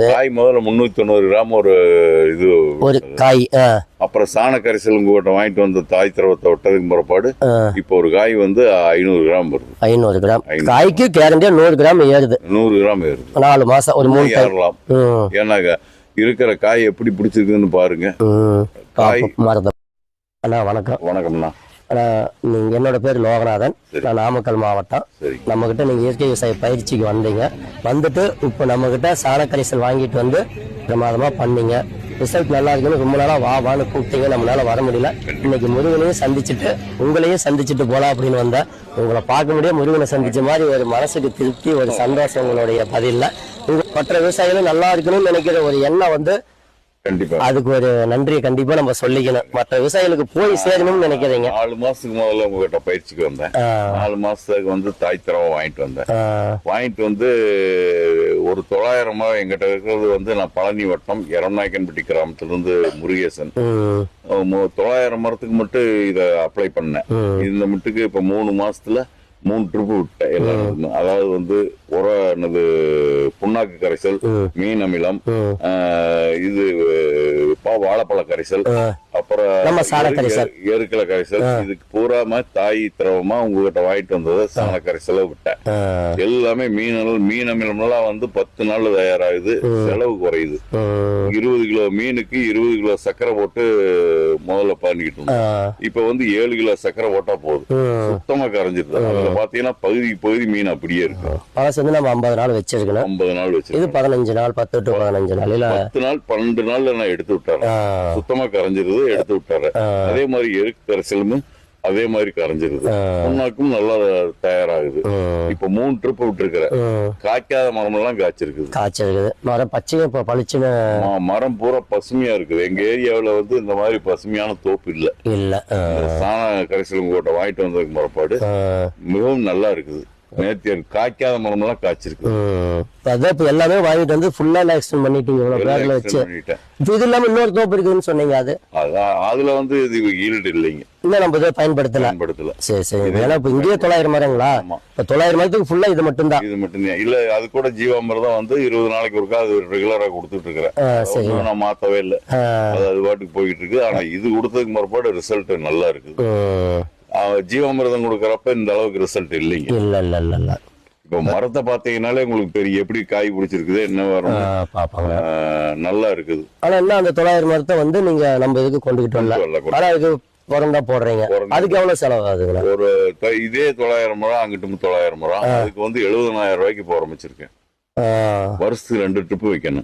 காய் முதல்ல 390 கிராம் ஒரு இது ஒரு காய். அப்புறம் சாண கரைசல் உங்ககிட்ட வாங்கிட்டு வந்த தாய் திரவத்தை விட்டதுக்கு பிறப்பாடு இப்போ ஒரு காய் வந்து 500 கிராம் வருது. 500 கிராம் காய்க்கு கேரண்டியா 100 கிராம் ஏறுது. 100 கிராம் ஏறுது. 4 மாசம் ஒரு 3 ஏறலாம். ஏன்னா இருக்கிற காய் எப்படி பிடிச்சிருக்குன்னு பாருங்க. காய் அண்ணா வணக்கம். வணக்கம்ண்ணா. நீங்க என்னோட பேர் லோகநாதன். நான் நாமக்கல் மாவட்டம். நம்ம கிட்ட நீங்க இயற்கை விவசாய பயிற்சிக்கு வந்தீங்க. வந்துட்டு இப்போ நம்ம கிட்ட சாண கரைசல் வாங்கிட்டு வந்து பிரமாதமா பண்ணீங்க. ரிசல்ட் நல்லா இருக்குன்னு ரொம்ப நாளா வான்னு கூப்பிட்டீங்க. நம்மளால வர முடியல. இன்னைக்கு முருகனையும் சந்திச்சுட்டு உங்களையும் சந்திச்சுட்டு போலாம் அப்படின்னு வந்தேன். உங்களை பார்க்க முடியாது, முருகனை சந்திச்ச மாதிரி ஒரு மனசுக்கு திருப்தி, ஒரு சந்தோஷம் உங்களுடைய பதில்ல. மற்ற விவசாயிகளும் நல்லா இருக்கணும்னு நினைக்கிற ஒரு எண்ணம் வந்து கண்டிப்பா அதுக்கு ஒரு நன்றியை கண்டிப்பா நம்ம சொல்லிக்கணும். மற்ற விவசாயிகளுக்கு போய் சேரணும்னு நினைக்கிறீங்க. 4 மாசத்துக்கு முதல்ல உங்ககிட்ட பயிற்சிக்கு வந்தேன். 4 மாசத்துக்கு வந்து தாய் திரவம் வாங்கிட்டு வந்தேன். வாங்கிட்டு வந்து ஒரு 900 எங்கிட்ட இருக்கிறது வந்து நான் பழனி வட்டம் எரநாயக்கன்பட்டி கிராமத்திலிருந்து முருகேசன். 900 மரத்துக்கு மட்டும் இதை அப்ளை பண்ணேன். இந்த மட்டுக்கு இப்ப 3 மாசத்துல 3 ட்ரிப்பு விட்டேன் எல்லாருக்கும். அதாவது வந்து என்னது புண்ணாக்கு கரைசல், மீன் அமிலம், இது வாழைப்பழ கரைசல், அப்புறம் எருக்கலை கரைசல். இதுக்கு பூராம தாய் திரவமா உங்ககிட்ட வாங்கிட்டு வந்தது சாண கரைசல விட்டேன். எல்லாமே மீன் அமிலம்லாம் வந்து 10 நாள் தயாராகுது. செலவு குறையுது. 20 கிலோ மீனுக்கு 20 கிலோ சர்க்கரை போட்டு முதல்ல பண்ணிக்கிட்டு இருந்தோம். இப்ப வந்து 7 கிலோ சர்க்கரை போட்டா போதும், சுத்தமா கரைஞ்சிருது. அதுல பாத்தீங்கன்னா பகுதி மீன் அப்படியே இருக்கு. நம்ம 50 நாள் வச்சிருக்கணும். 50 நாள் வச்சு இது 15 நாள் 10 to 15 நாள் 10 நாள் 12 நாள்ல நான் எடுத்து விட்டுறேன். சுத்தமா கரைஞ்சிருது, எடுத்து விட்டுறேன். அதே மாதிரி எருக்கு கரைசலும் அதே மாதிரி கரைஞ்சிருது. புண்ணாக்கும் நல்லா தயாராகுது. இப்ப 3 ட்ரிப் விட்டுருக்கிறேன். காய்க்காத மரம் எல்லாம் காய்ச்சிருக்குது. மரம் பச்சையா இப்ப பளிச்சுன்னு மரம் பூரா பசுமையா இருக்குது. எங்க ஏரியாவில வந்து இந்த மாதிரி பசுமையான தோப்பு இல்ல. சாண கரைசல் உங்ககிட்ட வாங்கிட்டு வந்ததுக்கு மரப்பாடு மிகவும் நல்லா இருக்குது. நேற்று காய்க்காத மரம் எல்லாம் காய்ச்சிருக்கு. எல்லாமே வாங்கிட்டு வந்து ஃபுல்லா எக்ஸ்டெண்ட் பண்ணிட்டீங்க. இது இல்லாம இன்னொரு தோப்பு இருக்குதுன்னு சொன்னீங்க. அதுல வந்து இது ஈல்டு இல்லைங்க. இன்னும் நம்ம இதை பயன்படுத்தல. சரி. ஏன்னா இப்ப இங்கேயே 900 மரங்களா? இப்ப 900 மரத்துக்கு ஃபுல்லா இது மட்டும் தான். இல்ல, அது கூட ஜீவாமிரம் தான் வந்து 20 நாளைக்கு ஒருக்கா அது ரெகுலரா கொடுத்துட்டு இருக்கிறேன். நான் மாத்தவே இல்லை. அது பாட்டுக்கு போயிட்டு இருக்கு. ஆனா இது கொடுத்ததுக்கு மறுபாடு ரிசல்ட் நல்லா இருக்கு. ஜீவாமிரதம் கொடுக்கறப்ப இந்த அளவுக்கு ரிசல்ட் இல்லைங்க. இல்ல. இப்ப மரத்தை பாத்தீங்கன்னாலே உங்களுக்கு தெரியும் எப்படி காய் பிடிச்சிருக்குது, என்ன வரும் நல்லா இருக்குது. ஆனா என்ன அந்த 900 மரத்தை வந்து நீங்க நம்ம இதுக்கு கொண்டுகிட்டு வரல. ஆனா இது பிறந்தா போடுறீங்க. அதுக்கு எவ்வளவு செலவு ஆகுதுங்களா? ஒரு இதே 900 மரம் அங்கிட்டு 900 மரம். அதுக்கு வந்து 70,000 ரூபாய்க்கு போக ஆரம்பிச்சிருக்கேன். வருஷத்துக்கு 2 ட்ரிப் வைக்கணும்.